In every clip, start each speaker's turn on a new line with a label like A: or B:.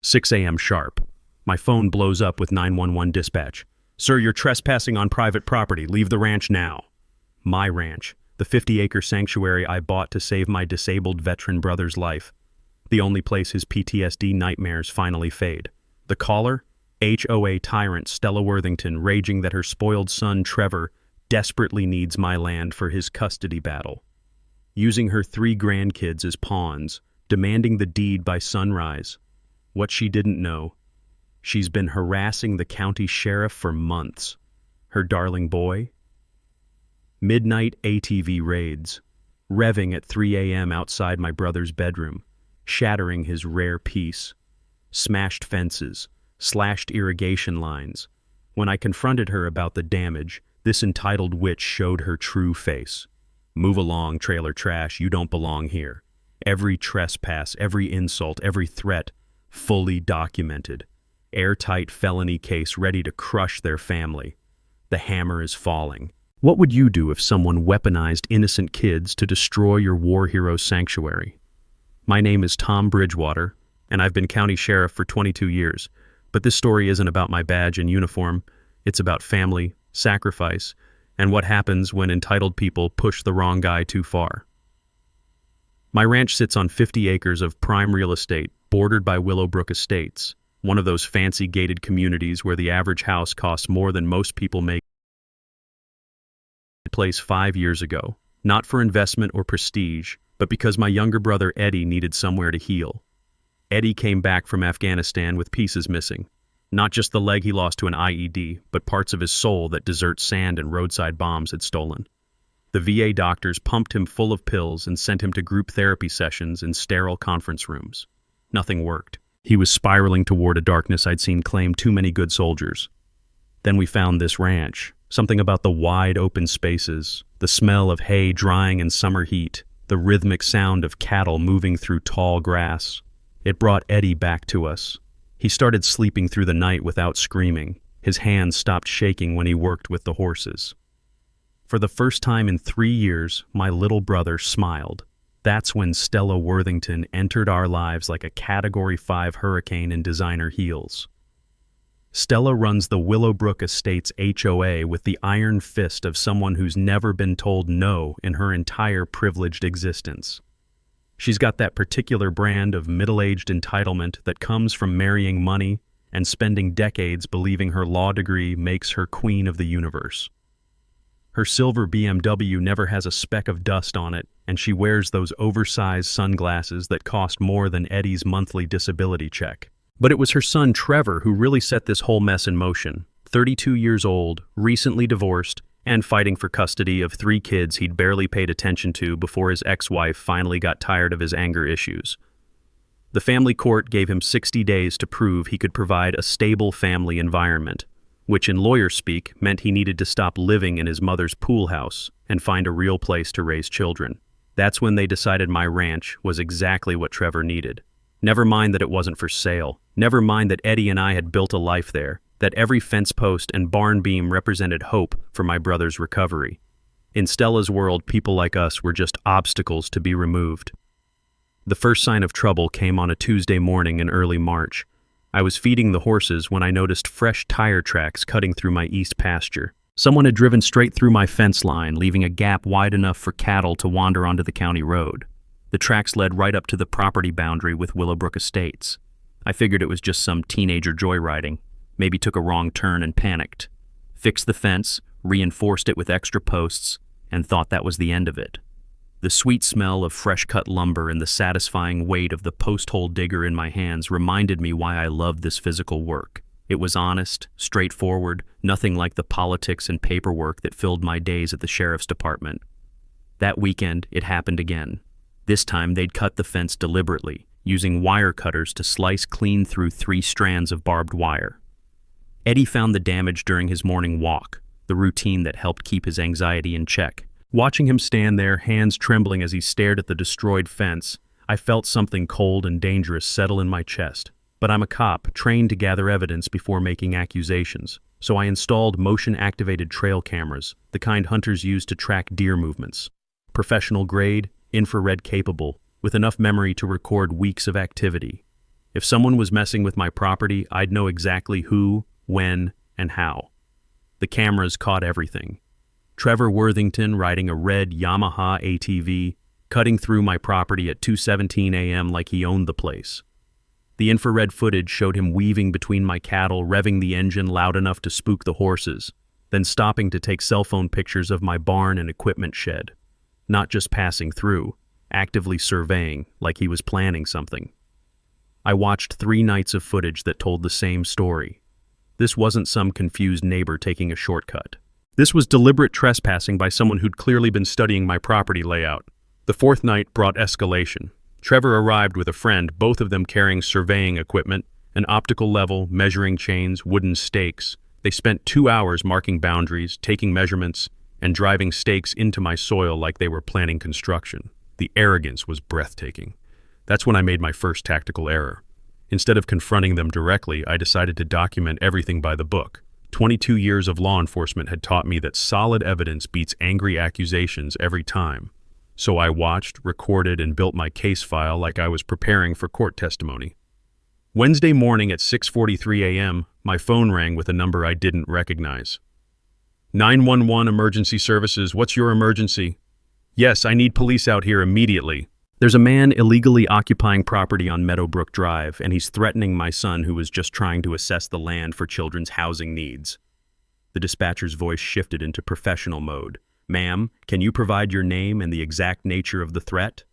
A: 6 a.m. sharp. My phone blows up with 911 dispatch. Sir, you're trespassing on private property. Leave the ranch now. My ranch, the 50-acre sanctuary I bought to save my disabled veteran brother's life. The only place his PTSD nightmares finally fade. The caller? HOA tyrant Stella Worthington, raging that her spoiled son Trevor desperately needs my land for his custody battle. Using her 3 grandkids as pawns, demanding the deed by sunrise. What she didn't know, she's been harassing the county sheriff for months. Her darling boy? Midnight ATV raids, revving at 3 a.m. outside my brother's bedroom, shattering his rare peace. Smashed fences, slashed irrigation lines. When I confronted her about the damage, this entitled witch showed her true face. Move along, trailer trash, you don't belong here. Every trespass, every insult, every threat, fully documented. Airtight felony case ready to crush their family. The hammer is falling. What would you do if someone weaponized innocent kids to destroy your war hero's sanctuary? My name is Tom Bridgewater, and I've been county sheriff for 22 years. But this story isn't about my badge and uniform. It's about family, sacrifice, and what happens when entitled people push the wrong guy too far. My ranch sits on 50 acres of prime real estate, bordered by Willowbrook Estates, one of those fancy gated communities where the average house costs more than most people make. Place 5 years ago, not for investment or prestige, but because my younger brother Eddie needed somewhere to heal. Eddie came back from Afghanistan with pieces missing. Not just the leg he lost to an IED, but parts of his soul that desert sand and roadside bombs had stolen. The VA doctors pumped him full of pills and sent him to group therapy sessions in sterile conference rooms. Nothing worked. He was spiraling toward a darkness I'd seen claim too many good soldiers. Then we found this ranch. Something about the wide open spaces, the smell of hay drying in summer heat, the rhythmic sound of cattle moving through tall grass. It brought Eddie back to us. He started sleeping through the night without screaming. His hands stopped shaking when he worked with the horses. For the first time in 3 years, my little brother smiled. That's when Stella Worthington entered our lives like a Category 5 hurricane in designer heels. Stella runs the Willowbrook Estates HOA with the iron fist of someone who's never been told no in her entire privileged existence. She's got that particular brand of middle-aged entitlement that comes from marrying money and spending decades believing her law degree makes her queen of the universe. Her silver BMW never has a speck of dust on it, and she wears those oversized sunglasses that cost more than Eddie's monthly disability check. But it was her son Trevor who really set this whole mess in motion. 32 years old, recently divorced, and fighting for custody of 3 kids he'd barely paid attention to before his ex-wife finally got tired of his anger issues. The family court gave him 60 days to prove he could provide a stable family environment, which in lawyer speak meant he needed to stop living in his mother's pool house and find a real place to raise children. That's when they decided my ranch was exactly what Trevor needed. Never mind that it wasn't for sale. Never mind that Eddie and I had built a life there, that every fence post and barn beam represented hope for my brother's recovery. In Stella's world, people like us were just obstacles to be removed. The first sign of trouble came on a Tuesday morning in early March. I was feeding the horses when I noticed fresh tire tracks cutting through my east pasture. Someone had driven straight through my fence line, leaving a gap wide enough for cattle to wander onto the county road. The tracks led right up to the property boundary with Willowbrook Estates. I figured it was just some teenager joyriding, maybe took a wrong turn and panicked. Fixed the fence, reinforced it with extra posts, and thought that was the end of it. The sweet smell of fresh-cut lumber and the satisfying weight of the post-hole digger in my hands reminded me why I loved this physical work. It was honest, straightforward, nothing like the politics and paperwork that filled my days at the sheriff's department. That weekend, it happened again. This time, they'd cut the fence deliberately, using wire cutters to slice clean through 3 strands of barbed wire. Eddie found the damage during his morning walk, the routine that helped keep his anxiety in check. Watching him stand there, hands trembling as he stared at the destroyed fence, I felt something cold and dangerous settle in my chest. But I'm a cop, trained to gather evidence before making accusations, so I installed motion-activated trail cameras, the kind hunters use to track deer movements. Professional grade, infrared capable, with enough memory to record weeks of activity. If someone was messing with my property, I'd know exactly who, when, and how. The cameras caught everything. Trevor Worthington riding a red Yamaha ATV, cutting through my property at 2:17 a.m. like he owned the place. The infrared footage showed him weaving between my cattle, revving the engine loud enough to spook the horses, then stopping to take cell phone pictures of my barn and equipment shed. Not just passing through, actively surveying like he was planning something. I watched 3 nights of footage that told the same story. This wasn't some confused neighbor taking a shortcut. This was deliberate trespassing by someone who'd clearly been studying my property layout. The 4th night brought escalation. Trevor arrived with a friend, both of them carrying surveying equipment, an optical level, measuring chains, wooden stakes. They spent 2 hours marking boundaries, taking measurements, and driving stakes into my soil like they were planning construction. The arrogance was breathtaking. That's when I made my first tactical error. Instead of confronting them directly, I decided to document everything by the book. 22 years of law enforcement had taught me that solid evidence beats angry accusations every time. So I watched, recorded, and built my case file like I was preparing for court testimony. Wednesday morning at 6:43 a.m., my phone rang with a number I didn't recognize. 911 Emergency Services, what's your emergency? Yes, I need police out here immediately. There's a man illegally occupying property on Meadowbrook Drive, and he's threatening my son who was just trying to assess the land for children's housing needs. The dispatcher's voice shifted into professional mode. Ma'am, can you provide your name and the exact nature of the threat?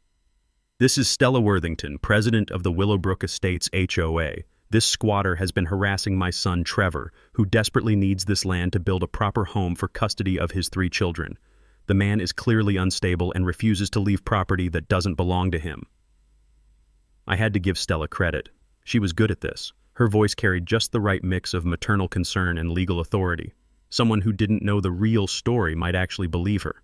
A: This is Stella Worthington, president of the Willowbrook Estates HOA. This squatter has been harassing my son Trevor, who desperately needs this land to build a proper home for custody of his 3 children. The man is clearly unstable and refuses to leave property that doesn't belong to him. I had to give Stella credit. She was good at this. Her voice carried just the right mix of maternal concern and legal authority. Someone who didn't know the real story might actually believe her.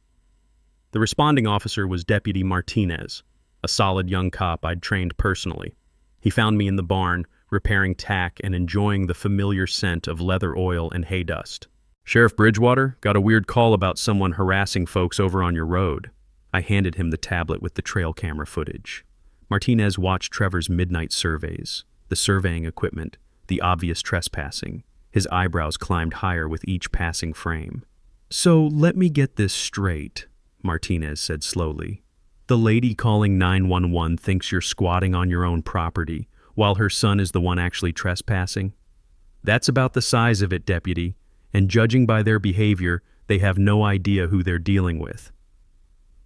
A: The responding officer was Deputy Martinez, a solid young cop I'd trained personally. He found me in the barn, repairing tack and enjoying the familiar scent of leather oil and hay dust. Sheriff Bridgewater, got a weird call about someone harassing folks over on your road. I handed him the tablet with the trail camera footage. Martinez watched Trevor's midnight surveys, the surveying equipment, the obvious trespassing. His eyebrows climbed higher with each passing frame. So let me get this straight, Martinez said slowly. The lady calling 911 thinks you're squatting on your own property, while her son is the one actually trespassing? That's about the size of it, Deputy, and judging by their behavior, they have no idea who they're dealing with.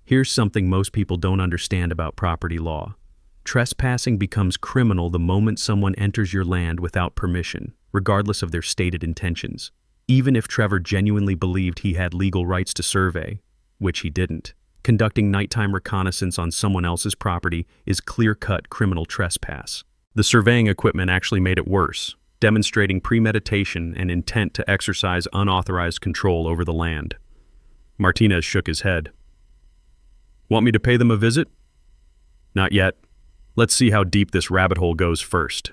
A: Here's something most people don't understand about property law. Trespassing becomes criminal the moment someone enters your land without permission, regardless of their stated intentions. Even if Trevor genuinely believed he had legal rights to survey, which he didn't, conducting nighttime reconnaissance on someone else's property is clear-cut criminal trespass. The surveying equipment actually made it worse, demonstrating premeditation and intent to exercise unauthorized control over the land. Martinez shook his head. Want me to pay them a visit? Not yet. Let's see how deep this rabbit hole goes first.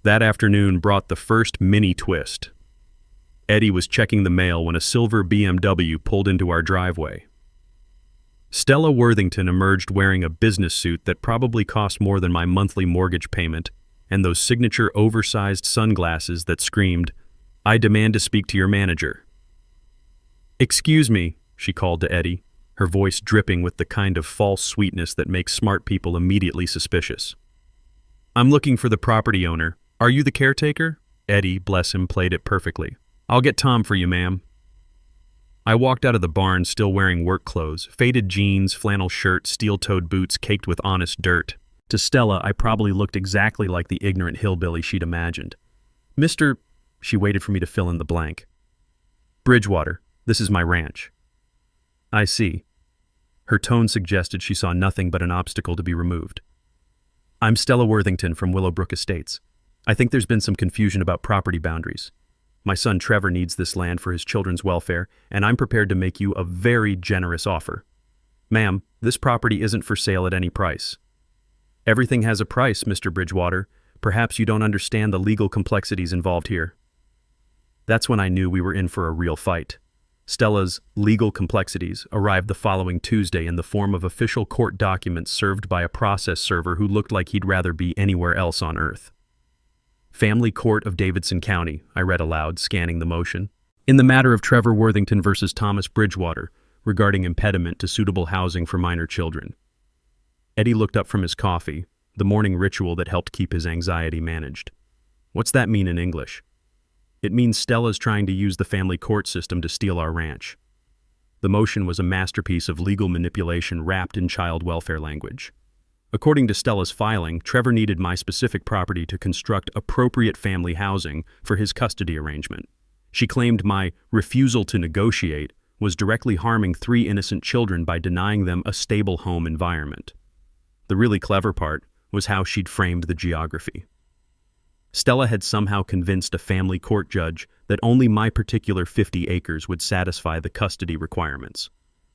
A: That afternoon brought the first mini twist. Eddie was checking the mail when a silver BMW pulled into our driveway. Stella Worthington emerged wearing a business suit that probably cost more than my monthly mortgage payment, and those signature oversized sunglasses that screamed, "I demand to speak to your manager." "Excuse me," she called to Eddie, her voice dripping with the kind of false sweetness that makes smart people immediately suspicious. "I'm looking for the property owner. Are you the caretaker?" Eddie, bless him, played it perfectly. "I'll get Tom for you, ma'am." I walked out of the barn still wearing work clothes, faded jeans, flannel shirt, steel-toed boots caked with honest dirt. To Stella, I probably looked exactly like the ignorant hillbilly she'd imagined. "Mr. She waited for me to fill in the blank. "Bridgewater, this is my ranch." "I see." Her tone suggested she saw nothing but an obstacle to be removed. "I'm Stella Worthington from Willowbrook Estates. I think there's been some confusion about property boundaries. My son Trevor needs this land for his children's welfare, and I'm prepared to make you a very generous offer. Ma'am, this property isn't for sale at any price." "Everything has a price, Mr. Bridgewater. Perhaps you don't understand the legal complexities involved here." That's when I knew we were in for a real fight. Stella's legal complexities arrived the following Tuesday in the form of official court documents served by a process server who looked like he'd rather be anywhere else on Earth. Family Court of Davidson County, I read aloud, scanning the motion. In the matter of Trevor Worthington versus Thomas Bridgewater, regarding impediment to suitable housing for minor children. Eddie looked up from his coffee, the morning ritual that helped keep his anxiety managed. What's that mean in English? It means Stella's trying to use the family court system to steal our ranch. The motion was a masterpiece of legal manipulation wrapped in child welfare language. According to Stella's filing, Trevor needed my specific property to construct appropriate family housing for his custody arrangement. She claimed my refusal to negotiate was directly harming 3 innocent children by denying them a stable home environment. The really clever part was how she'd framed the geography. Stella had somehow convinced a family court judge that only my particular 50 acres would satisfy the custody requirements.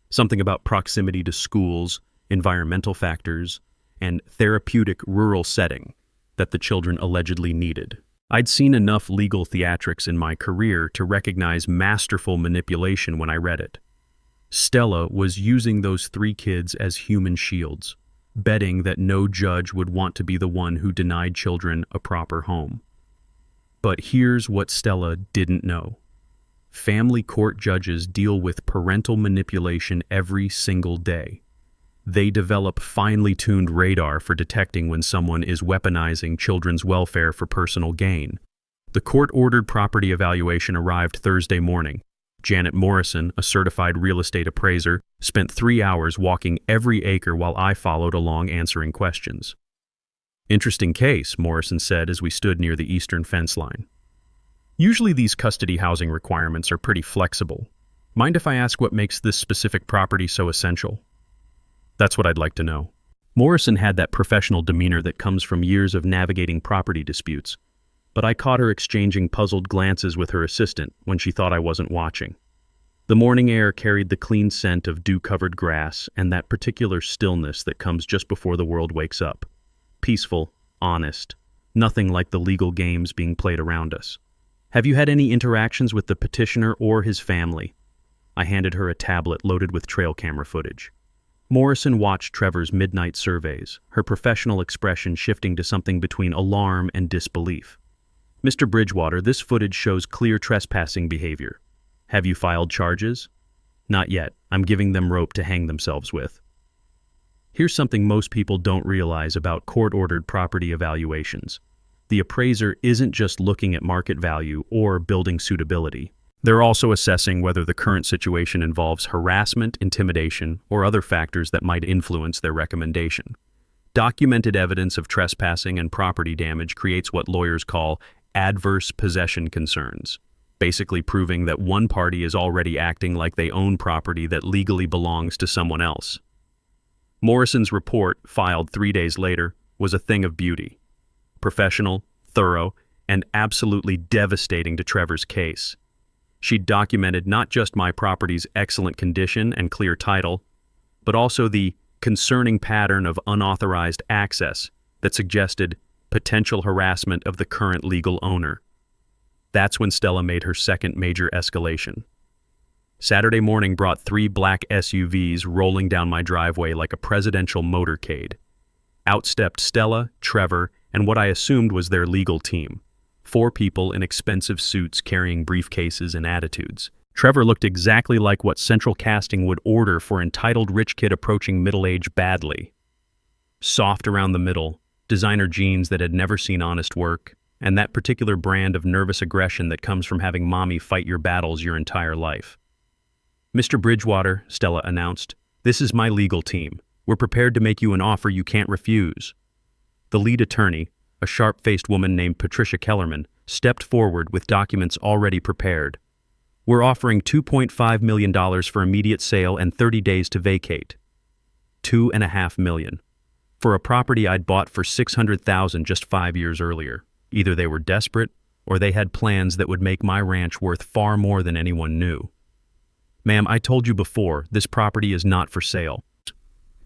A: Something about proximity to schools, environmental factors, and therapeutic rural setting that the children allegedly needed. I'd seen enough legal theatrics in my career to recognize masterful manipulation when I read it. Stella was using those 3 kids as human shields, betting that no judge would want to be the one who denied children a proper home. But here's what Stella didn't know. Family court judges deal with parental manipulation every single day. They develop finely tuned radar for detecting when someone is weaponizing children's welfare for personal gain. The court-ordered property evaluation arrived Thursday morning. Janet Morrison, a certified real estate appraiser, spent 3 hours walking every acre while I followed along answering questions. Interesting case, Morrison said as we stood near the eastern fence line. Usually these custody housing requirements are pretty flexible. Mind if I ask what makes this specific property so essential? That's what I'd like to know. Morrison had that professional demeanor that comes from years of navigating property disputes, but I caught her exchanging puzzled glances with her assistant when she thought I wasn't watching. The morning air carried the clean scent of dew-covered grass and that particular stillness that comes just before the world wakes up. Peaceful, honest, nothing like the legal games being played around us. Have you had any interactions with the petitioner or his family? I handed her a tablet loaded with trail camera footage. Morrison watched Trevor's midnight surveys, her professional expression shifting to something between alarm and disbelief. Mr. Bridgewater, this footage shows clear trespassing behavior. Have you filed charges? Not yet. I'm giving them rope to hang themselves with. Here's something most people don't realize about court-ordered property evaluations. The appraiser isn't just looking at market value or building suitability. They're also assessing whether the current situation involves harassment, intimidation, or other factors that might influence their recommendation. Documented evidence of trespassing and property damage creates what lawyers call adverse possession concerns, basically proving that one party is already acting like they own property that legally belongs to someone else. Morrison's report, filed 3 days later, was a thing of beauty. Professional, thorough, and absolutely devastating to Trevor's case. She documented not just my property's excellent condition and clear title, but also the concerning pattern of unauthorized access that suggested potential harassment of the current legal owner. That's when Stella made her second major escalation. Saturday morning brought 3 black SUVs rolling down my driveway like a presidential motorcade. Out stepped Stella, Trevor, and what I assumed was their legal team. 4 people in expensive suits carrying briefcases and attitudes. Trevor looked exactly like what central casting would order for entitled rich kid approaching middle age badly. Soft around the middle, designer jeans that had never seen honest work, and that particular brand of nervous aggression that comes from having mommy fight your battles your entire life. Mr. Bridgewater, Stella announced, this is my legal team. We're prepared to make you an offer you can't refuse. The lead attorney, a sharp-faced woman named Patricia Kellerman, stepped forward with documents already prepared. We're offering $2.5 million for immediate sale and 30 days to vacate. $2.5 million. For a property I'd bought for $600,000 just 5 years earlier. Either they were desperate, or they had plans that would make my ranch worth far more than anyone knew. Ma'am, I told you before, this property is not for sale.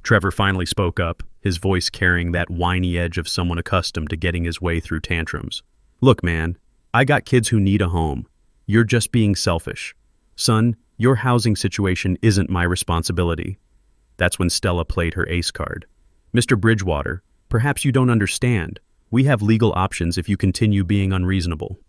A: Trevor finally spoke up, his voice carrying that whiny edge of someone accustomed to getting his way through tantrums. Look, man, I got kids who need a home. You're just being selfish. Son, Your housing situation isn't my responsibility. That's when Stella played her ace card. Mr. Bridgewater, perhaps you don't understand. We have legal options if you continue being unreasonable.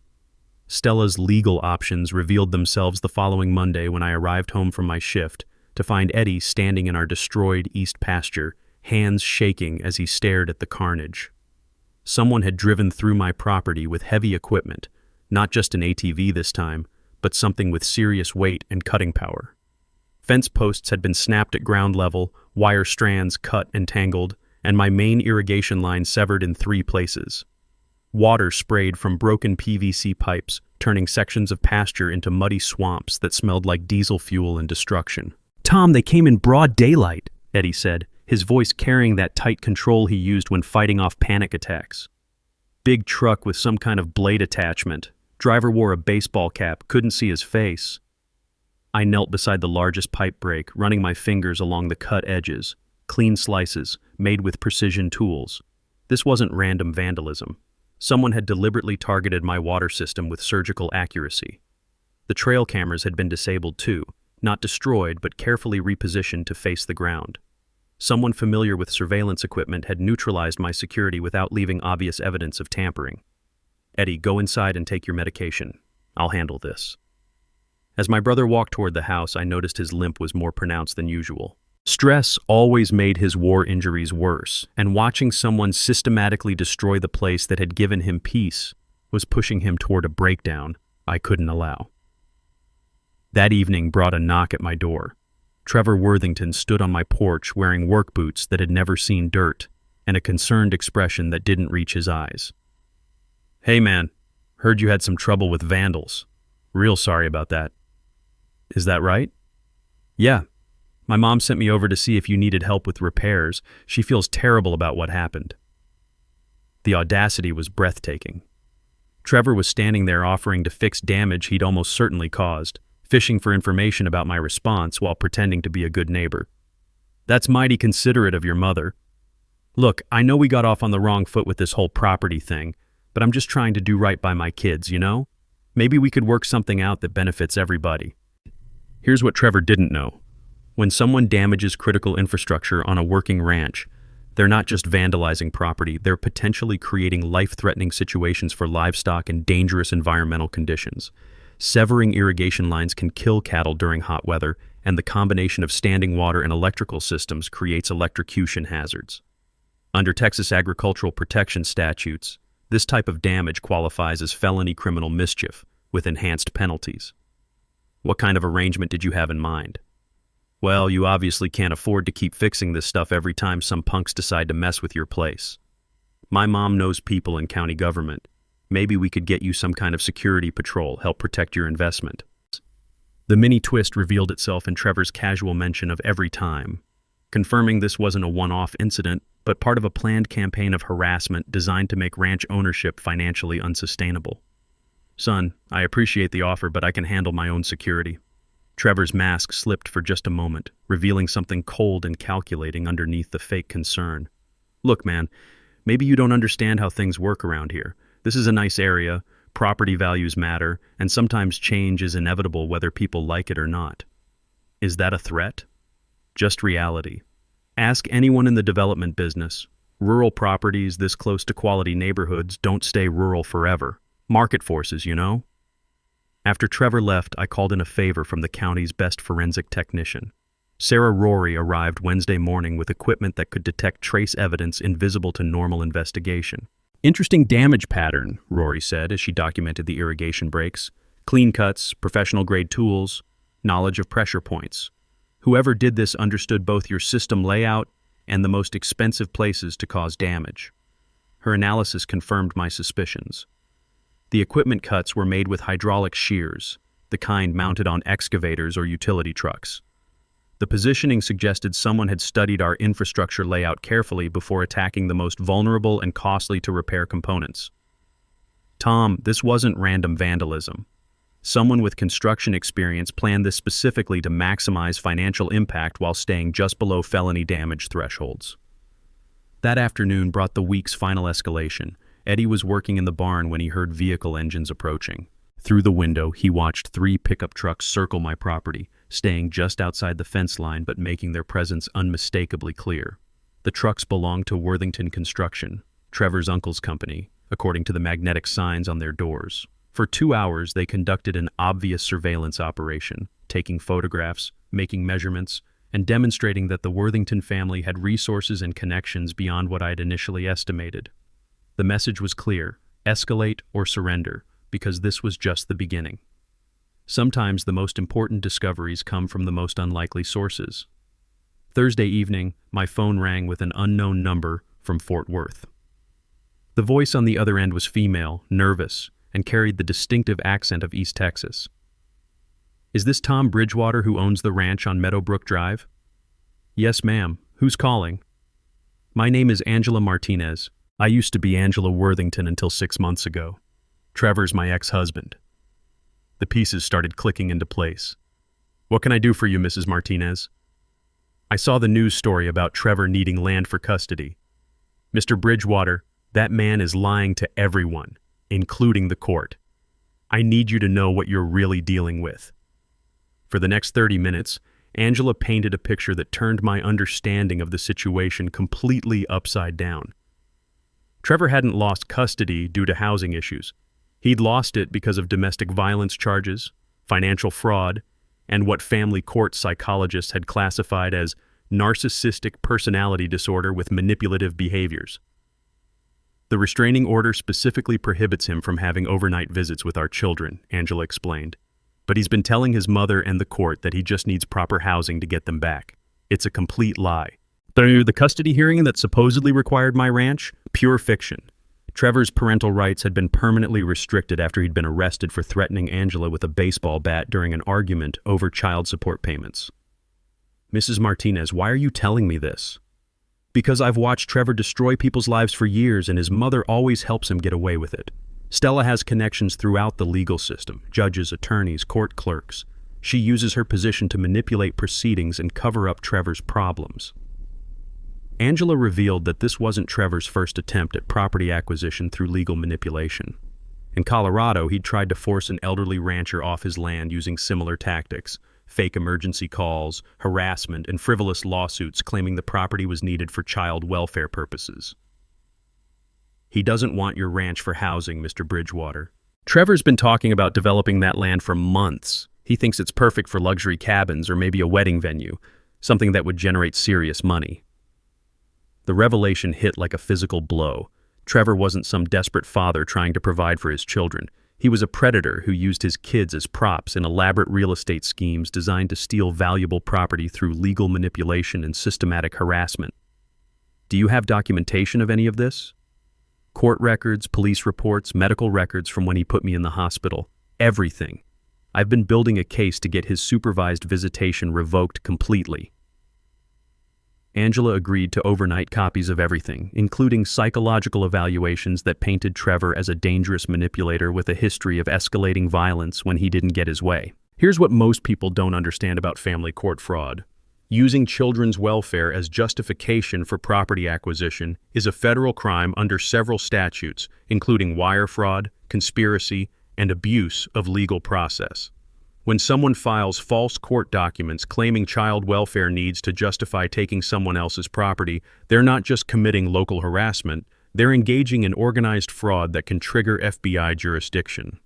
A: Stella's legal options revealed themselves the following Monday when I arrived home from my shift to find Eddie standing in our destroyed east pasture, hands shaking as he stared at the carnage. Someone had driven through my property with heavy equipment, not just an ATV this time, but something with serious weight and cutting power. Fence posts had been snapped at ground level, wire strands cut and tangled, and my main irrigation line severed in 3 places. Water sprayed from broken PVC pipes, turning sections of pasture into muddy swamps that smelled like diesel fuel and destruction. "Tom, they came in broad daylight," Eddie said, his voice carrying that tight control he used when fighting off panic attacks. Big truck with some kind of blade attachment. Driver wore a baseball cap, couldn't see his face. I knelt beside the largest pipe break, running my fingers along the cut edges, clean slices, made with precision tools. This wasn't random vandalism. Someone had deliberately targeted my water system with surgical accuracy. The trail cameras had been disabled too, not destroyed but carefully repositioned to face the ground. Someone familiar with surveillance equipment had neutralized my security without leaving obvious evidence of tampering. "Eddie, go inside and take your medication. I'll handle this." As my brother walked toward the house, I noticed his limp was more pronounced than usual. Stress always made his war injuries worse, and watching someone systematically destroy the place that had given him peace was pushing him toward a breakdown I couldn't allow. That evening brought a knock at my door. Trevor Worthington stood on my porch wearing work boots that had never seen dirt, and a concerned expression that didn't reach his eyes. "Hey man, heard you had some trouble with vandals. Real sorry about that. Is that right?" "Yeah. My mom sent me over to see if you needed help with repairs. She feels terrible about what happened." The audacity was breathtaking. Trevor was standing there offering to fix damage he'd almost certainly caused, fishing for information about my response while pretending to be a good neighbor. "That's mighty considerate of your mother. Look, I know we got off on the wrong foot with this whole property thing, but I'm just trying to do right by my kids, you know? Maybe we could work something out that benefits everybody." Here's what Trevor didn't know. When someone damages critical infrastructure on a working ranch, they're not just vandalizing property, they're potentially creating life-threatening situations for livestock and dangerous environmental conditions. Severing irrigation lines can kill cattle during hot weather, and the combination of standing water and electrical systems creates electrocution hazards. Under Texas agricultural protection statutes, this type of damage qualifies as felony criminal mischief, with enhanced penalties. What kind of arrangement did you have in mind? Well, you obviously can't afford to keep fixing this stuff every time some punks decide to mess with your place. My mom knows people in county government. Maybe we could get you some kind of security patrol, help protect your investment. The mini twist revealed itself in Trevor's casual mention of every time, confirming this wasn't a one-off incident, but part of a planned campaign of harassment designed to make ranch ownership financially unsustainable. "Son, I appreciate the offer, but I can handle my own security." Trevor's mask slipped for just a moment, revealing something cold and calculating underneath the fake concern. "Look, man, maybe you don't understand how things work around here. This is a nice area, property values matter, and sometimes change is inevitable whether people like it or not." Is that a threat? Just reality. Ask anyone in the development business. Rural properties this close to quality neighborhoods don't stay rural forever. Market forces, you know? After Trevor left, I called in a favor from the county's best forensic technician. Sarah Rory arrived Wednesday morning with equipment that could detect trace evidence invisible to normal investigation. "Interesting damage pattern," Rory said as she documented the irrigation breaks. "Clean cuts, professional-grade tools, knowledge of pressure points. Whoever did this understood both your system layout and the most expensive places to cause damage." Her analysis confirmed my suspicions. The equipment cuts were made with hydraulic shears, the kind mounted on excavators or utility trucks. The positioning suggested someone had studied our infrastructure layout carefully before attacking the most vulnerable and costly to repair components. "Tom, this wasn't random vandalism. Someone with construction experience planned this specifically to maximize financial impact while staying just below felony damage thresholds." That afternoon brought the week's final escalation. Eddie was working in the barn when he heard vehicle engines approaching. Through the window, he watched 3 pickup trucks circle my property, staying just outside the fence line but making their presence unmistakably clear. The trucks belonged to Worthington Construction, Trevor's uncle's company, according to the magnetic signs on their doors. For 2 hours, they conducted an obvious surveillance operation, taking photographs, making measurements, and demonstrating that the Worthington family had resources and connections beyond what I'd initially estimated. The message was clear: escalate or surrender, because this was just the beginning. Sometimes the most important discoveries come from the most unlikely sources. Thursday evening, my phone rang with an unknown number from Fort Worth. The voice on the other end was female, nervous, and carried the distinctive accent of East Texas. "Is this Tom Bridgewater who owns the ranch on Meadowbrook Drive?" "Yes, ma'am. Who's calling?" "My name is Angela Martinez. I used to be Angela Worthington until 6 months ago. Trevor's my ex-husband." The pieces started clicking into place. "What can I do for you, Mrs. Martinez?" "I saw the news story about Trevor needing land for custody. Mr. Bridgewater, that man is lying to everyone, including the court. I need you to know what you're really dealing with." For the next 30 minutes, Angela painted a picture that turned my understanding of the situation completely upside down. Trevor hadn't lost custody due to housing issues. He'd lost it because of domestic violence charges, financial fraud, and what family court psychologists had classified as narcissistic personality disorder with manipulative behaviors. The restraining order specifically prohibits him from having overnight visits with our children, Angela explained. But he's been telling his mother and the court that he just needs proper housing to get them back. It's a complete lie. The custody hearing that supposedly required my ranch? Pure fiction. Trevor's parental rights had been permanently restricted after he'd been arrested for threatening Angela with a baseball bat during an argument over child support payments. "Mrs. Martinez, why are you telling me this?" "Because I've watched Trevor destroy people's lives for years, and his mother always helps him get away with it. Stella has connections throughout the legal system: judges, attorneys, court clerks. She uses her position to manipulate proceedings and cover up Trevor's problems." Angela revealed that this wasn't Trevor's first attempt at property acquisition through legal manipulation. In Colorado, he'd tried to force an elderly rancher off his land using similar tactics: fake emergency calls, harassment, and frivolous lawsuits claiming the property was needed for child welfare purposes. "He doesn't want your ranch for housing, Mr. Bridgewater. Trevor's been talking about developing that land for months. He thinks it's perfect for luxury cabins or maybe a wedding venue, something that would generate serious money." The revelation hit like a physical blow. Trevor wasn't some desperate father trying to provide for his children. He was a predator who used his kids as props in elaborate real estate schemes designed to steal valuable property through legal manipulation and systematic harassment. "Do you have documentation of any of this?" "Court records, police reports, medical records from when he put me in the hospital. Everything. I've been building a case to get his supervised visitation revoked completely." Angela agreed to overnight copies of everything, including psychological evaluations that painted Trevor as a dangerous manipulator with a history of escalating violence when he didn't get his way. Here's what most people don't understand about family court fraud. Using children's welfare as justification for property acquisition is a federal crime under several statutes, including wire fraud, conspiracy, and abuse of legal process. When someone files false court documents claiming child welfare needs to justify taking someone else's property, they're not just committing local harassment, they're engaging in organized fraud that can trigger FBI jurisdiction.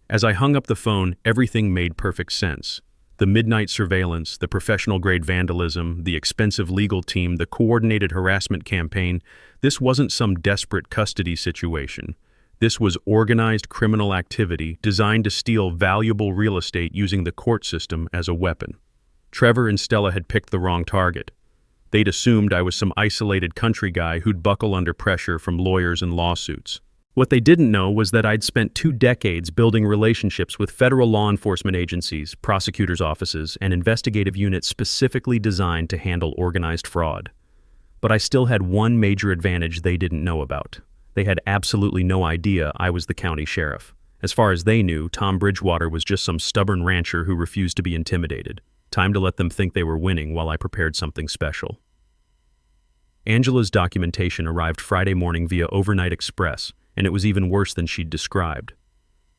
A: As I hung up the phone, everything made perfect sense. The midnight surveillance, the professional-grade vandalism, the expensive legal team, the coordinated harassment campaign, this wasn't some desperate custody situation. This was organized criminal activity designed to steal valuable real estate using the court system as a weapon. Trevor and Stella had picked the wrong target. They'd assumed I was some isolated country guy who'd buckle under pressure from lawyers and lawsuits. What they didn't know was that I'd spent 2 decades building relationships with federal law enforcement agencies, prosecutors' offices, and investigative units specifically designed to handle organized fraud. But I still had one major advantage they didn't know about. They had absolutely no idea I was the county sheriff. As far as they knew, Tom Bridgewater was just some stubborn rancher who refused to be intimidated. Time to let them think they were winning while I prepared something special. Angela's documentation arrived Friday morning via overnight express, and it was even worse than she'd described.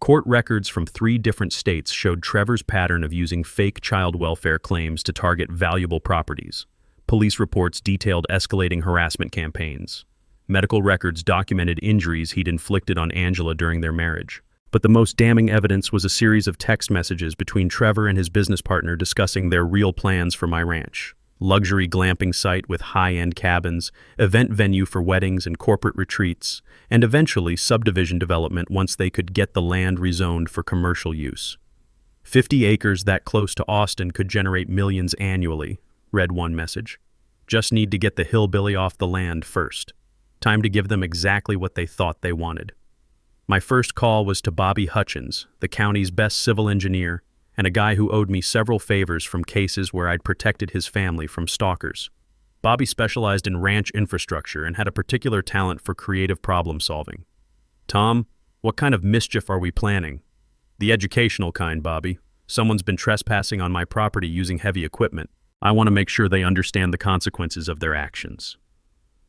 A: Court records from 3 different states showed Trevor's pattern of using fake child welfare claims to target valuable properties. Police reports detailed escalating harassment campaigns. Medical records documented injuries he'd inflicted on Angela during their marriage. But the most damning evidence was a series of text messages between Trevor and his business partner discussing their real plans for my ranch. Luxury glamping site with high-end cabins, event venue for weddings and corporate retreats, and eventually subdivision development once they could get the land rezoned for commercial use. 50 acres that close to Austin could generate millions annually, read one message. Just need to get the hillbilly off the land first. Time to give them exactly what they thought they wanted. My first call was to Bobby Hutchins, the county's best civil engineer, and a guy who owed me several favors from cases where I'd protected his family from stalkers. Bobby specialized in ranch infrastructure and had a particular talent for creative problem solving. Tom, what kind of mischief are we planning? The educational kind, Bobby. Someone's been trespassing on my property using heavy equipment. I want to make sure they understand the consequences of their actions.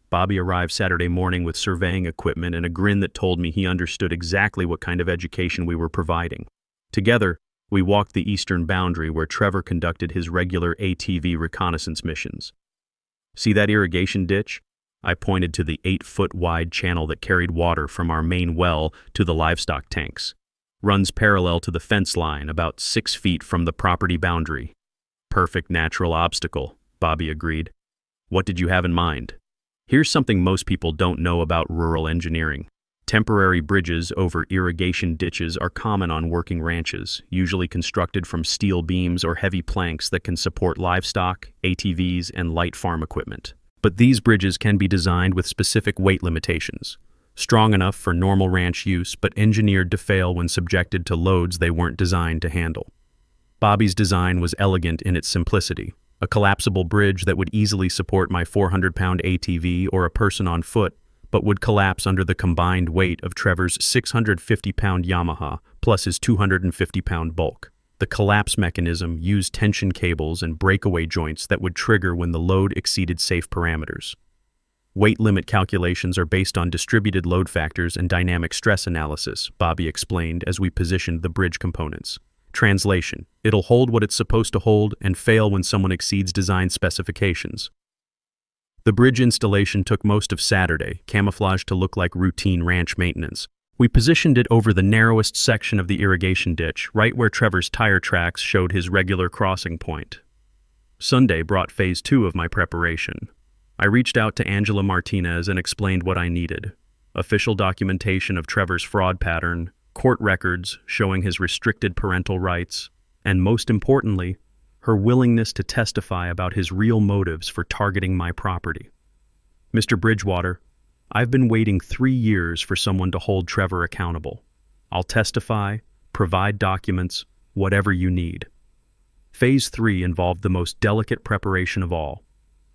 A: Bobby arrived Saturday morning with surveying equipment and a grin that told me he understood exactly what kind of education we were providing. Together, we walked the eastern boundary where Trevor conducted his regular ATV reconnaissance missions. See that irrigation ditch? I pointed to the 8-foot-wide channel that carried water from our main well to the livestock tanks. Runs parallel to the fence line, about 6 feet from the property boundary. Perfect natural obstacle, Bobby agreed. What did you have in mind? Here's something most people don't know about rural engineering. Temporary bridges over irrigation ditches are common on working ranches, usually constructed from steel beams or heavy planks that can support livestock, ATVs, and light farm equipment. But these bridges can be designed with specific weight limitations, strong enough for normal ranch use but engineered to fail when subjected to loads they weren't designed to handle. Bobby's design was elegant in its simplicity, a collapsible bridge that would easily support my 400-pound ATV or a person on foot, but would collapse under the combined weight of Trevor's 650-pound Yamaha plus his 250-pound bulk. The collapse mechanism used tension cables and breakaway joints that would trigger when the load exceeded safe parameters. Weight limit calculations are based on distributed load factors and dynamic stress analysis, Bobby explained as we positioned the bridge components. Translation: it'll hold what it's supposed to hold and fail when someone exceeds design specifications. The bridge installation took most of Saturday, camouflaged to look like routine ranch maintenance. We positioned it over the narrowest section of the irrigation ditch, right where Trevor's tire tracks showed his regular crossing point. Sunday brought phase 2 of my preparation. I reached out to Angela Martinez and explained what I needed. Official documentation of Trevor's fraud pattern, court records showing his restricted parental rights, and most importantly, her willingness to testify about his real motives for targeting my property. Mr. Bridgewater, I've been waiting 3 years for someone to hold Trevor accountable. I'll testify, provide documents, whatever you need. Phase 3 involved the most delicate preparation of all,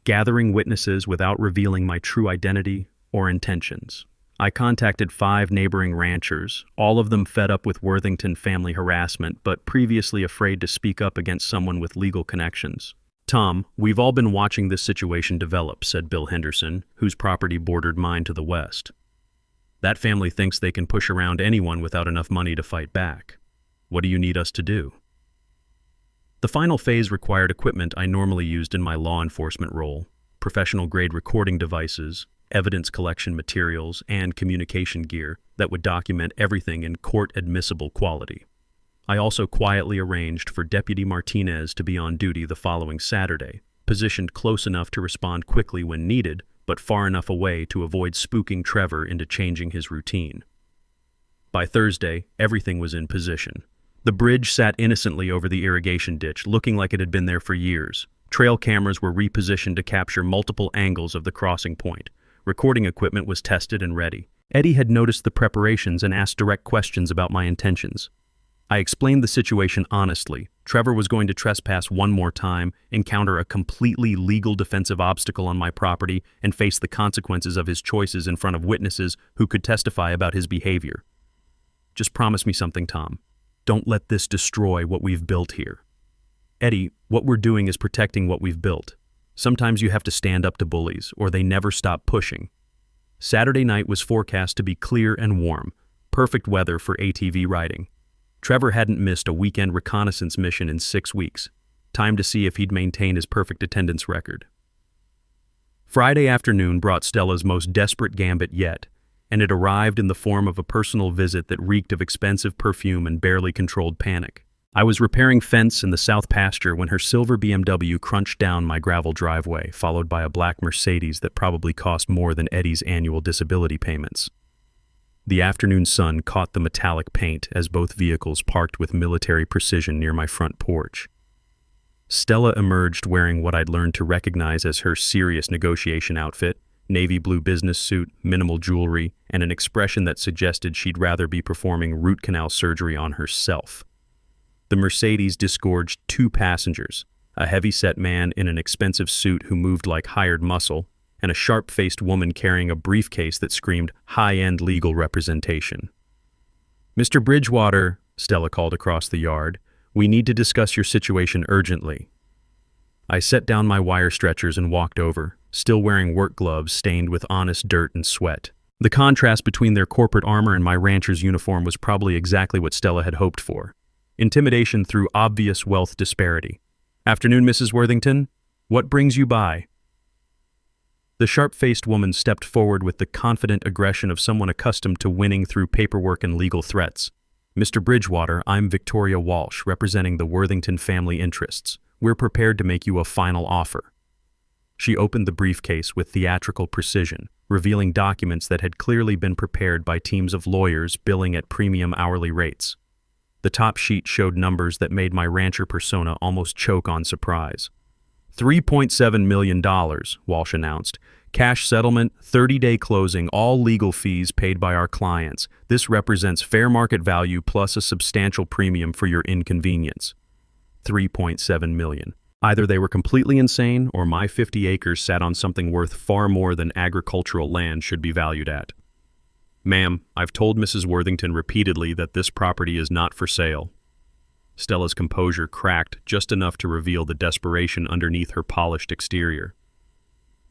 A: gathering witnesses without revealing my true identity or intentions. I contacted 5 neighboring ranchers, all of them fed up with Worthington family harassment, but previously afraid to speak up against someone with legal connections. Tom, we've all been watching this situation develop, said Bill Henderson, whose property bordered mine to the west. That family thinks they can push around anyone without enough money to fight back. What do you need us to do? The final phase required equipment I normally used in my law enforcement role, professional-grade recording devices, evidence collection materials, and communication gear that would document everything in court-admissible quality. I also quietly arranged for Deputy Martinez to be on duty the following Saturday, positioned close enough to respond quickly when needed, but far enough away to avoid spooking Trevor into changing his routine. By Thursday, everything was in position. The bridge sat innocently over the irrigation ditch, looking like it had been there for years. Trail cameras were repositioned to capture multiple angles of the crossing point. Recording equipment was tested and ready. Eddie had noticed the preparations and asked direct questions about my intentions. I explained the situation honestly. Trevor was going to trespass one more time, encounter a completely legal defensive obstacle on my property, and face the consequences of his choices in front of witnesses who could testify about his behavior. Just promise me something, Tom. Don't let this destroy what we've built here. Eddie, what we're doing is protecting what we've built. Sometimes you have to stand up to bullies, or they never stop pushing. Saturday night was forecast to be clear and warm. Perfect weather for ATV riding. Trevor hadn't missed a weekend reconnaissance mission in 6 weeks. Time to see if he'd maintain his perfect attendance record. Friday afternoon brought Stella's most desperate gambit yet, and it arrived in the form of a personal visit that reeked of expensive perfume and barely controlled panic. I was repairing fence in the south pasture when her silver BMW crunched down my gravel driveway, followed by a black Mercedes that probably cost more than Eddie's annual disability payments. The afternoon sun caught the metallic paint as both vehicles parked with military precision near my front porch. Stella emerged wearing what I'd learned to recognize as her serious negotiation outfit, navy blue business suit, minimal jewelry, and an expression that suggested she'd rather be performing root canal surgery on herself. The Mercedes disgorged 2 passengers, a heavy-set man in an expensive suit who moved like hired muscle, and a sharp-faced woman carrying a briefcase that screamed high-end legal representation. "Mr. Bridgewater," Stella called across the yard, "we need to discuss your situation urgently." I set down my wire stretchers and walked over, still wearing work gloves stained with honest dirt and sweat. The contrast between their corporate armor and my rancher's uniform was probably exactly what Stella had hoped for. Intimidation through obvious wealth disparity. "Afternoon, Mrs. Worthington. What brings you by?" The sharp-faced woman stepped forward with the confident aggression of someone accustomed to winning through paperwork and legal threats. "Mr. Bridgewater, I'm Victoria Walsh, representing the Worthington family interests. We're prepared to make you a final offer." She opened the briefcase with theatrical precision, revealing documents that had clearly been prepared by teams of lawyers billing at premium hourly rates. The top sheet showed numbers that made my rancher persona almost choke on surprise. $3.7 million, Walsh announced. "Cash settlement, 30-day closing, all legal fees paid by our clients. This represents fair market value plus a substantial premium for your inconvenience." $3.7 million. Either they were completely insane, or my 50 acres sat on something worth far more than agricultural land should be valued at. "Ma'am, I've told Mrs. Worthington repeatedly that this property is not for sale." Stella's composure cracked just enough to reveal the desperation underneath her polished exterior.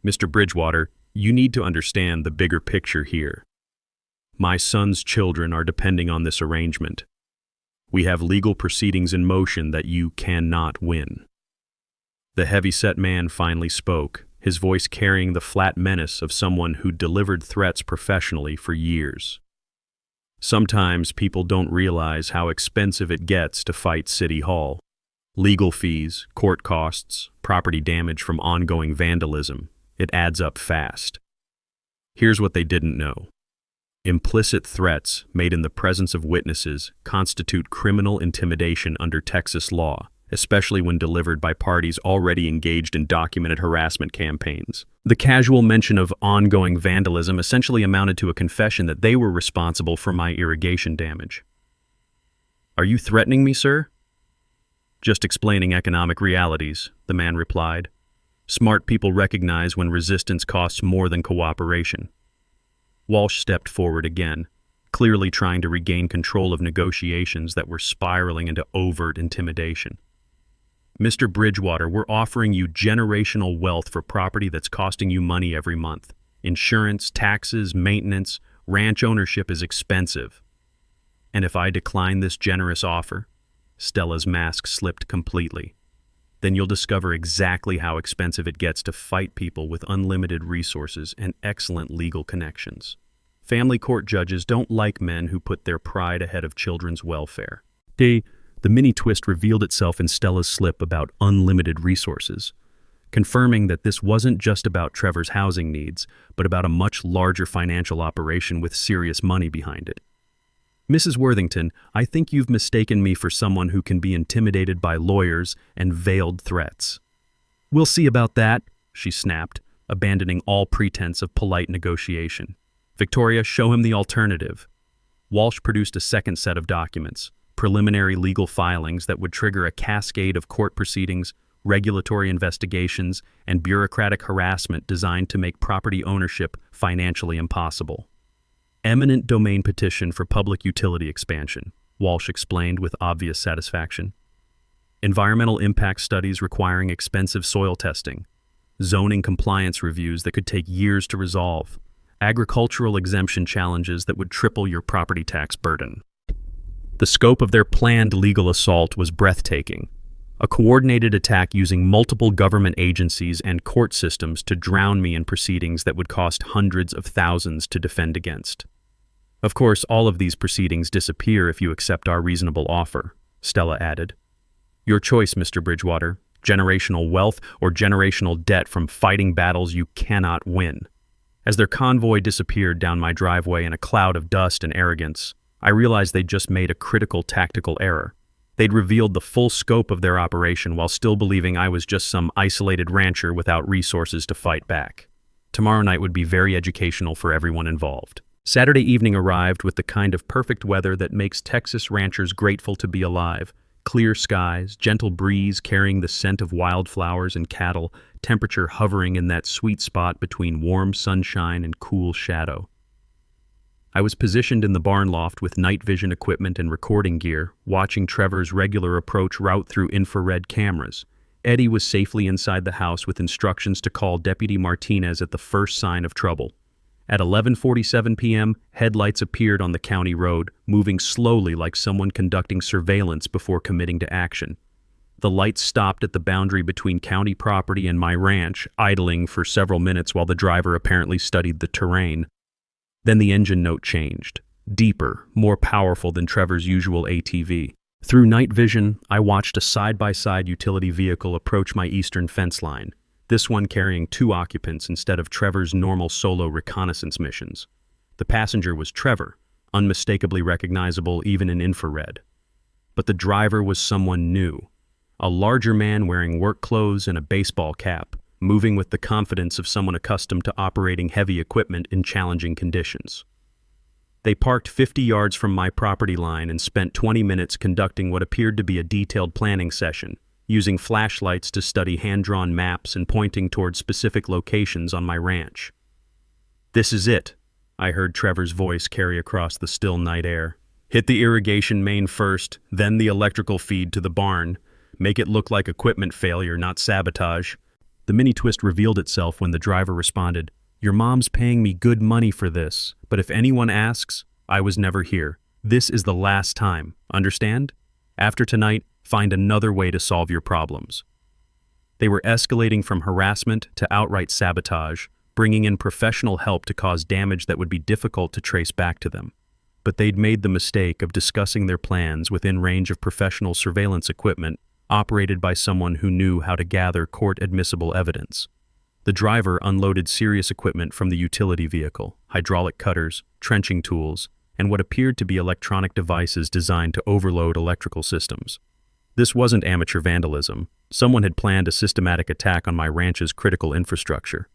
A: "Mr. Bridgewater, you need to understand the bigger picture here. My son's children are depending on this arrangement. We have legal proceedings in motion that you cannot win." The heavy-set man finally spoke, his voice carrying the flat menace of someone who'd delivered threats professionally for years. "Sometimes people don't realize how expensive it gets to fight City Hall. Legal fees, court costs, property damage from ongoing vandalism. It adds up fast. Here's what they didn't know. Implicit threats made in the presence of witnesses constitute criminal intimidation under Texas law, especially when delivered by parties already engaged in documented harassment campaigns. The casual mention of ongoing vandalism essentially amounted to a confession that they were responsible for my irrigation damage." "Are you threatening me, sir?" "Just explaining economic realities," the man replied. "Smart people recognize when resistance costs more than cooperation." Walsh stepped forward again, clearly trying to regain control of negotiations that were spiraling into overt intimidation. "Mr. Bridgewater, we're offering you generational wealth for property that's costing you money every month. Insurance, taxes, maintenance, ranch ownership is expensive. And if I decline this generous offer," Stella's mask slipped completely, "then you'll discover exactly how expensive it gets to fight people with unlimited resources and excellent legal connections. Family court judges don't like men who put their pride ahead of children's welfare." The mini twist revealed itself in Stella's slip about unlimited resources, confirming that this wasn't just about Trevor's housing needs, but about a much larger financial operation with serious money behind it. "Mrs. Worthington, I think you've mistaken me for someone who can be intimidated by lawyers and veiled threats." "We'll see about that," she snapped, abandoning all pretense of polite negotiation. "Victoria, show him the alternative." Walsh produced a second set of documents, preliminary legal filings that would trigger a cascade of court proceedings, regulatory investigations, and bureaucratic harassment designed to make property ownership financially impossible. "Eminent domain petition for public utility expansion," Walsh explained with obvious satisfaction. "Environmental impact studies requiring expensive soil testing. Zoning compliance reviews that could take years to resolve. agricultural exemption challenges that would triple your property tax burden. The scope of their planned legal assault was breathtaking. A coordinated attack using multiple government agencies and court systems to drown me in proceedings that would cost hundreds of thousands to defend against. Of course, all of these proceedings disappear if you accept our reasonable offer, Stella added. Your choice, Mr. Bridgewater, generational wealth or generational debt from fighting battles you cannot win. As their convoy disappeared down my driveway in a cloud of dust and arrogance, I realized they'd just made a critical tactical error. They'd revealed the full scope of their operation while still believing I was just some isolated rancher without resources to fight back. Tomorrow night would be very educational for everyone involved. Saturday evening arrived with the kind of perfect weather that makes Texas ranchers grateful to be alive. Clear skies, gentle breeze carrying the scent of wildflowers and cattle, temperature hovering in that sweet spot between warm sunshine and cool shadow. I was positioned in the barn loft with night vision equipment and recording gear, watching Trevor's regular approach route through infrared cameras. Eddie was safely inside the house with instructions to call Deputy Martinez at the first sign of trouble. At 11:47 p.m., headlights appeared on the county road, moving slowly like someone conducting surveillance before committing to action. The lights stopped at the boundary between county property and my ranch, idling for several minutes while the driver apparently studied the terrain. Then the engine note changed, deeper, more powerful than Trevor's usual ATV. Through night vision, I watched a side-by-side utility vehicle approach my eastern fence line, this one carrying 2 occupants instead of Trevor's normal solo reconnaissance missions. The passenger was Trevor, unmistakably recognizable even in infrared. But the driver was someone new, a larger man wearing work clothes and a baseball cap, moving with the confidence of someone accustomed to operating heavy equipment in challenging conditions. They parked 50 yards from my property line and spent 20 minutes conducting what appeared to be a detailed planning session, using flashlights to study hand-drawn maps and pointing toward specific locations on my ranch. "This is it," I heard Trevor's voice carry across the still night air. "Hit the irrigation main first, then the electrical feed to the barn. Make it look like equipment failure, not sabotage." The mini-twist revealed itself when the driver responded, "Your mom's paying me good money for this, but if anyone asks, I was never here. This is the last time, understand? After tonight, find another way to solve your problems." They were escalating from harassment to outright sabotage, bringing in professional help to cause damage that would be difficult to trace back to them. But they'd made the mistake of discussing their plans within range of professional surveillance equipment operated by someone who knew how to gather court-admissible evidence. The driver unloaded serious equipment from the utility vehicle, hydraulic cutters, trenching tools, and what appeared to be electronic devices designed to overload electrical systems. This wasn't amateur vandalism. Someone had planned a systematic attack on my ranch's critical infrastructure.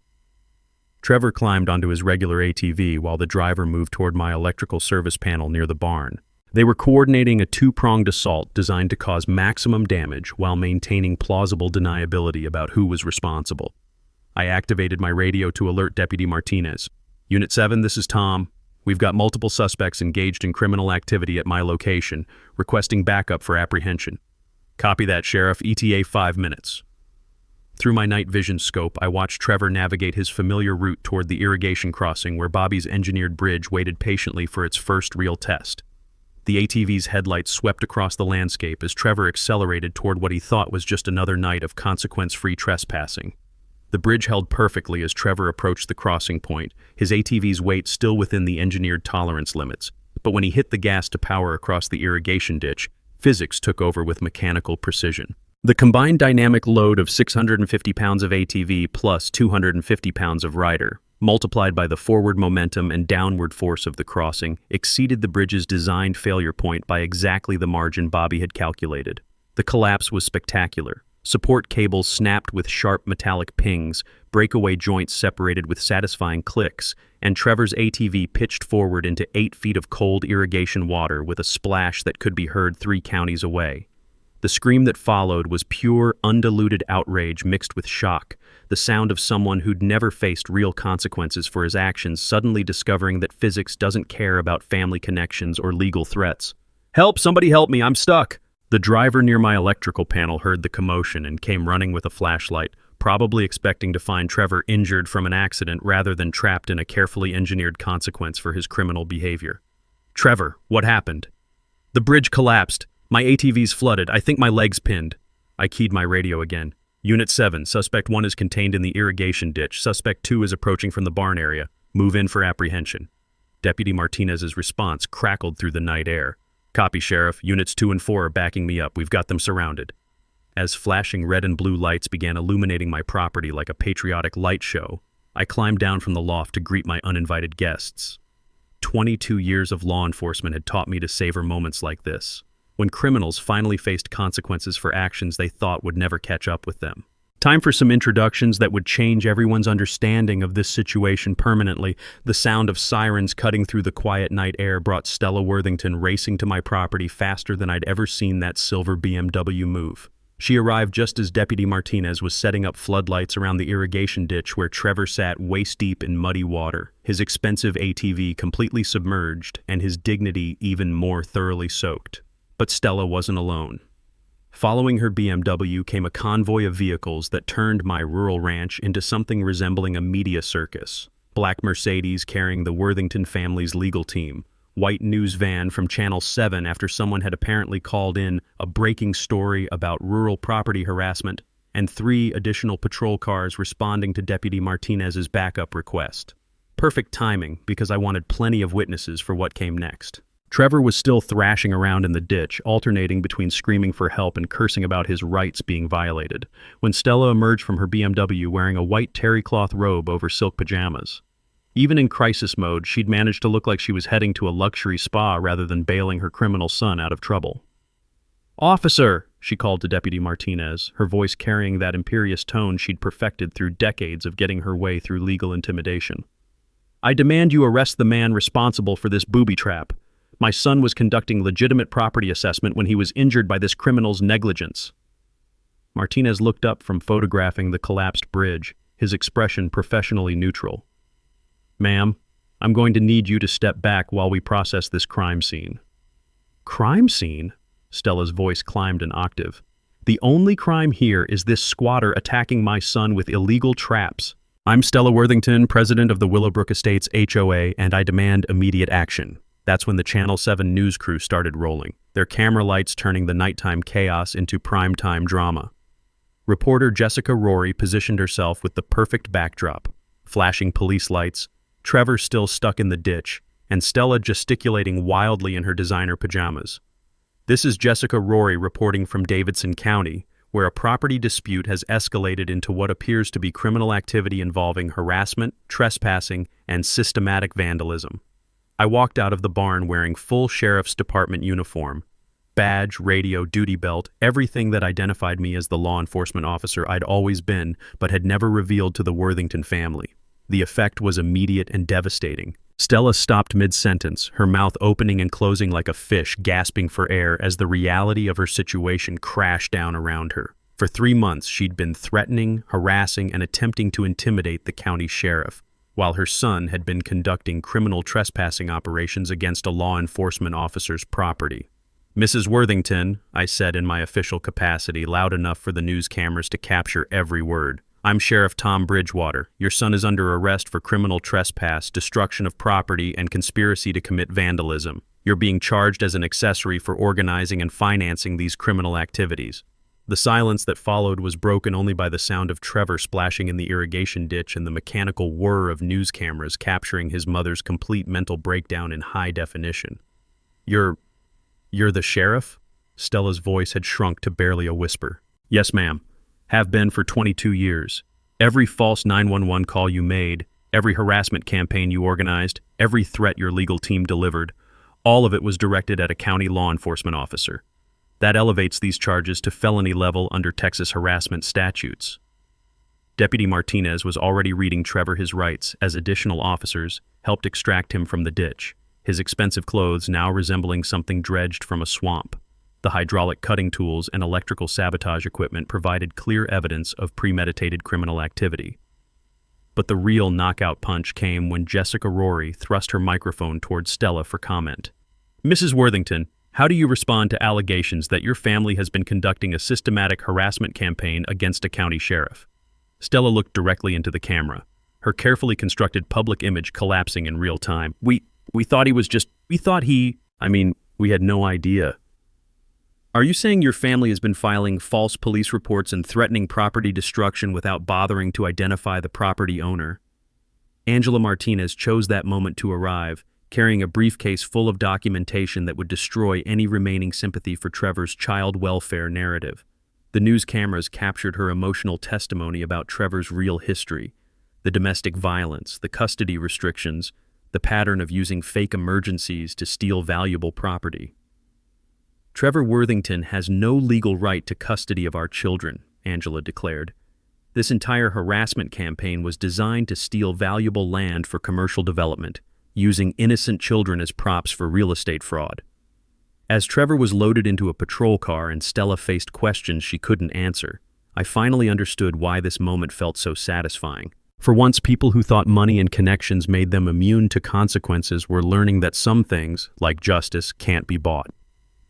A: Trevor climbed onto his regular ATV while the driver moved toward my electrical service panel near the barn. They were coordinating a 2-pronged assault designed to cause maximum damage while maintaining plausible deniability about who was responsible. I activated my radio to alert Deputy Martinez. "Unit 7, this is Tom. We've got multiple suspects engaged in criminal activity at my location, requesting backup for apprehension." "Copy that, Sheriff. ETA 5 minutes. Through my night vision scope, I watched Trevor navigate his familiar route toward the irrigation crossing where Bobby's engineered bridge waited patiently for its first real test. The ATV's headlights swept across the landscape as Trevor accelerated toward what he thought was just another night of consequence-free trespassing. The bridge held perfectly as Trevor approached the crossing point, his ATV's weight still within the engineered tolerance limits. But when he hit the gas to power across the irrigation ditch, physics took over with mechanical precision. The combined dynamic load of 650 pounds of ATV plus 250 pounds of rider, multiplied by the forward momentum and downward force of the crossing, exceeded the bridge's designed failure point by exactly the margin Bobby had calculated. The collapse was spectacular. Support cables snapped with sharp metallic pings, breakaway joints separated with satisfying clicks, and Trevor's ATV pitched forward into 8 feet of cold irrigation water with a splash that could be heard 3 counties away. The scream that followed was pure, undiluted outrage mixed with shock, the sound of someone who'd never faced real consequences for his actions suddenly discovering that physics doesn't care about family connections or legal threats. "Help! Somebody help me! I'm stuck!" The driver near my electrical panel heard the commotion and came running with a flashlight, probably expecting to find Trevor injured from an accident rather than trapped in a carefully engineered consequence for his criminal behavior. "Trevor, what happened?" "The bridge collapsed. My ATV's flooded. I think my leg's pinned." I keyed my radio again. "Unit 7, Suspect 1 is contained in the irrigation ditch. Suspect 2 is approaching from the barn area. Move in for apprehension." Deputy Martinez's response crackled through the night air. "Copy, Sheriff. Units 2 and 4 are backing me up. We've got them surrounded." As flashing red and blue lights began illuminating my property like a patriotic light show, I climbed down from the loft to greet my uninvited guests. 22 years of law enforcement had taught me to savor moments like this, when criminals finally faced consequences for actions they thought would never catch up with them. Time for some introductions that would change everyone's understanding of this situation permanently. The sound of sirens cutting through the quiet night air brought Stella Worthington racing to my property faster than I'd ever seen that silver BMW move. She arrived just as Deputy Martinez was setting up floodlights around the irrigation ditch where Trevor sat waist-deep in muddy water, his expensive ATV completely submerged and his dignity even more thoroughly soaked. But Stella wasn't alone. Following her BMW came a convoy of vehicles that turned my rural ranch into something resembling a media circus. Black Mercedes carrying the Worthington family's legal team, white news van from Channel 7 after someone had apparently called in a breaking story about rural property harassment, and 3 additional patrol cars responding to Deputy Martinez's backup request. Perfect timing, because I wanted plenty of witnesses for what came next. Trevor was still thrashing around in the ditch, alternating between screaming for help and cursing about his rights being violated, when Stella emerged from her BMW wearing a white terry cloth robe over silk pajamas. Even in crisis mode, she'd managed to look like she was heading to a luxury spa rather than bailing her criminal son out of trouble. "Officer!" she called to Deputy Martinez, her voice carrying that imperious tone she'd perfected through decades of getting her way through legal intimidation. "I demand you arrest the man responsible for this booby trap. My son was conducting legitimate property assessment when he was injured by this criminal's negligence." Martinez looked up from photographing the collapsed bridge, his expression professionally neutral. "Ma'am, I'm going to need you to step back while we process this crime scene." "Crime scene?" Stella's voice climbed an octave. "The only crime here is this squatter attacking my son with illegal traps. I'm Stella Worthington, president of the Willowbrook Estates HOA, and I demand immediate action." That's when the Channel 7 news crew started rolling, their camera lights turning the nighttime chaos into primetime drama. Reporter Jessica Rory positioned herself with the perfect backdrop, flashing police lights, Trevor still stuck in the ditch, and Stella gesticulating wildly in her designer pajamas. This is Jessica Rory reporting from Davidson County, where a property dispute has escalated into what appears to be criminal activity involving harassment, trespassing, and systematic vandalism. I walked out of the barn wearing full sheriff's department uniform, badge, radio, duty belt, everything that identified me as the law enforcement officer I'd always been but had never revealed to the Worthington family. The effect was immediate and devastating. Stella stopped mid-sentence, her mouth opening and closing like a fish, gasping for air as the reality of her situation crashed down around her. For 3 months, she'd been threatening, harassing, and attempting to intimidate the county sheriff, while her son had been conducting criminal trespassing operations against a law enforcement officer's property. "Mrs. Worthington," I said in my official capacity, loud enough for the news cameras to capture every word. "I'm Sheriff Tom Bridgewater. Your son is under arrest for criminal trespass, destruction of property, and conspiracy to commit vandalism. You're being charged as an accessory for organizing and financing these criminal activities." The silence that followed was broken only by the sound of Trevor splashing in the irrigation ditch and the mechanical whir of news cameras capturing his mother's complete mental breakdown in high definition. You're the sheriff?" Stella's voice had shrunk to barely a whisper. "Yes, ma'am. Have been for 22 years. Every false 911 call you made, every harassment campaign you organized, every threat your legal team delivered, all of it was directed at a county law enforcement officer. That elevates these charges to felony level under Texas harassment statutes." Deputy Martinez was already reading Trevor his rights as additional officers helped extract him from the ditch, his expensive clothes now resembling something dredged from a swamp. The hydraulic cutting tools and electrical sabotage equipment provided clear evidence of premeditated criminal activity. But the real knockout punch came when Jessica Rory thrust her microphone towards Stella for comment. "Mrs. Worthington, how do you respond to allegations that your family has been conducting a systematic harassment campaign against a county sheriff?" Stella looked directly into the camera, her carefully constructed public image collapsing in real time. We thought he was just, we thought he, I mean, we had no idea. Are you saying your family has been filing false police reports and threatening property destruction without bothering to identify the property owner? Angela Martinez chose that moment to arrive, carrying a briefcase full of documentation that would destroy any remaining sympathy for Trevor's child welfare narrative. The news cameras captured her emotional testimony about Trevor's real history, the domestic violence, the custody restrictions, the pattern of using fake emergencies to steal valuable property. Trevor Worthington has no legal right to custody of our children, Angela declared. This entire harassment campaign was designed to steal valuable land for commercial development, using innocent children as props for real estate fraud. As Trevor was loaded into a patrol car and Stella faced questions she couldn't answer, I finally understood why this moment felt so satisfying. For once, people who thought money and connections made them immune to consequences were learning that some things, like justice, can't be bought.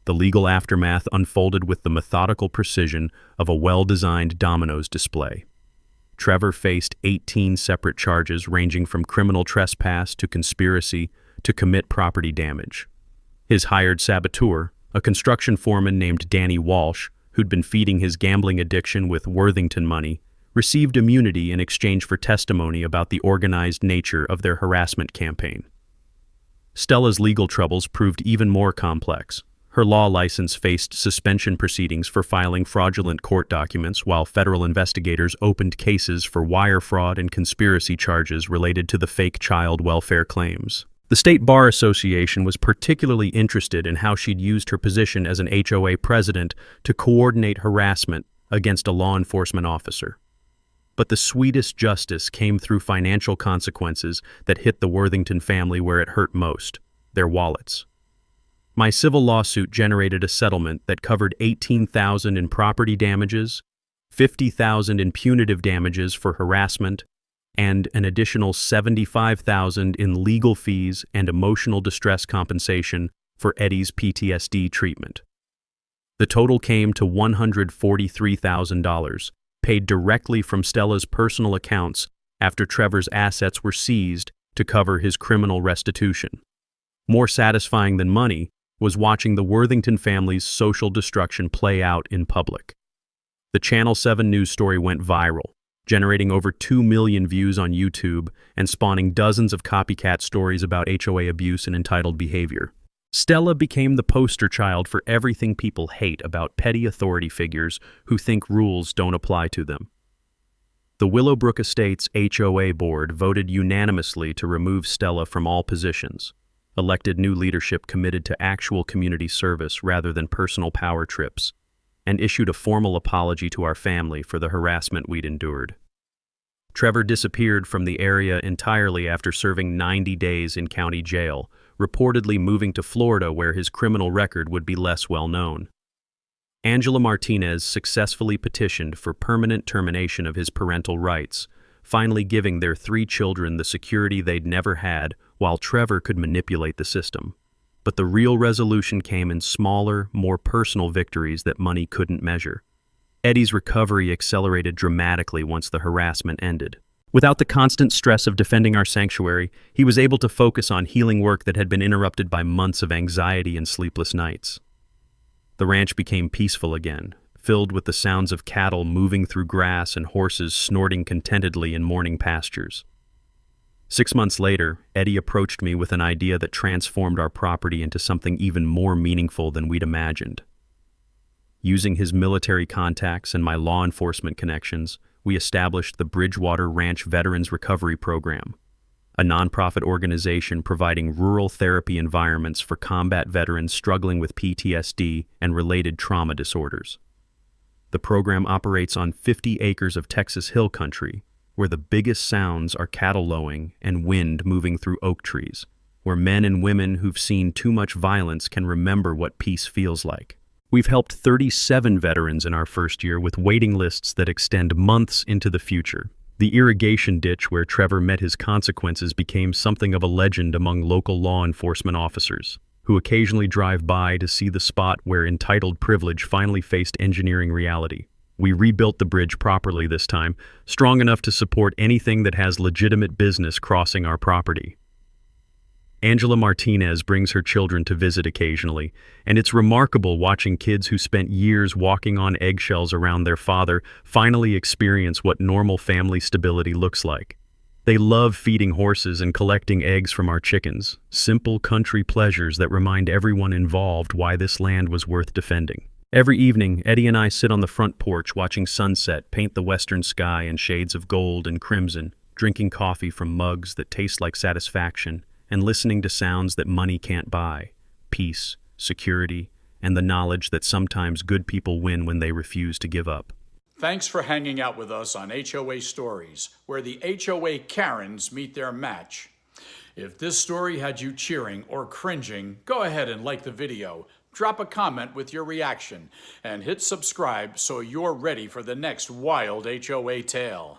A: The legal aftermath unfolded with the methodical precision of a well-designed dominoes display. Trevor faced 18 separate charges ranging from criminal trespass to conspiracy to commit property damage. His hired saboteur, a construction foreman named Danny Walsh, who'd been feeding his gambling addiction with Worthington money, received immunity in exchange for testimony about the organized nature of their harassment campaign. Stella's legal troubles proved even more complex. Her law license faced suspension proceedings for filing fraudulent court documents, while federal investigators opened cases for wire fraud and conspiracy charges related to the fake child welfare claims. The State Bar Association was particularly interested in how she'd used her position as an HOA president to coordinate harassment against a law enforcement officer. But the sweetest justice came through financial consequences that hit the Worthington family where it hurt most: their wallets. My civil lawsuit generated a settlement that covered $18,000 in property damages, $50,000 in punitive damages for harassment, and an additional $75,000 in legal fees and emotional distress compensation for Eddie's PTSD treatment. The total came to $143,000, paid directly from Stella's personal accounts after Trevor's assets were seized to cover his criminal restitution. More satisfying than money was watching the Worthington family's social destruction play out in public. The Channel 7 news story went viral, generating over 2 million views on YouTube and spawning dozens of copycat stories about HOA abuse and entitled behavior. Stella became the poster child for everything people hate about petty authority figures who think rules don't apply to them. The Willowbrook Estates HOA board voted unanimously to remove Stella from all positions, elected new leadership committed to actual community service rather than personal power trips, and issued a formal apology to our family for the harassment we'd endured. Trevor disappeared from the area entirely after serving 90 days in county jail, reportedly moving to Florida where his criminal record would be less well known. Angela Martinez successfully petitioned for permanent termination of his parental rights, finally giving their 3 children the security they'd never had, while Trevor could manipulate the system. But the real resolution came in smaller, more personal victories that money couldn't measure. Eddie's recovery accelerated dramatically once the harassment ended. Without the constant stress of defending our sanctuary, he was able to focus on healing work that had been interrupted by months of anxiety and sleepless nights. The ranch became peaceful again, filled with the sounds of cattle moving through grass and horses snorting contentedly in morning pastures. 6 months later, Eddie approached me with an idea that transformed our property into something even more meaningful than we'd imagined. Using his military contacts and my law enforcement connections, we established the Bridgewater Ranch Veterans Recovery Program, a nonprofit organization providing rural therapy environments for combat veterans struggling with PTSD and related trauma disorders. The program operates on 50 acres of Texas hill country, where the biggest sounds are cattle lowing and wind moving through oak trees, where men and women who've seen too much violence can remember what peace feels like. We've helped 37 veterans in our first year with waiting lists that extend months into the future. The irrigation ditch where Trevor met his consequences became something of a legend among local law enforcement officers, who occasionally drive by to see the spot where entitled privilege finally faced engineering reality. We rebuilt the bridge properly this time, strong enough to support anything that has legitimate business crossing our property. Angela Martinez brings her children to visit occasionally, and it's remarkable watching kids who spent years walking on eggshells around their father finally experience what normal family stability looks like. They love feeding horses and collecting eggs from our chickens, simple country pleasures that remind everyone involved why this land was worth defending. Every evening, Eddie and I sit on the front porch watching sunset paint the western sky in shades of gold and crimson, drinking coffee from mugs that taste like satisfaction, and listening to sounds that money can't buy: peace, security, and the knowledge that sometimes good people win when they refuse to give up.
B: Thanks for hanging out with us on HOA Stories, where the HOA Karens meet their match. If this story had you cheering or cringing, go ahead and like the video, drop a comment with your reaction, and hit subscribe so you're ready for the next wild HOA tale.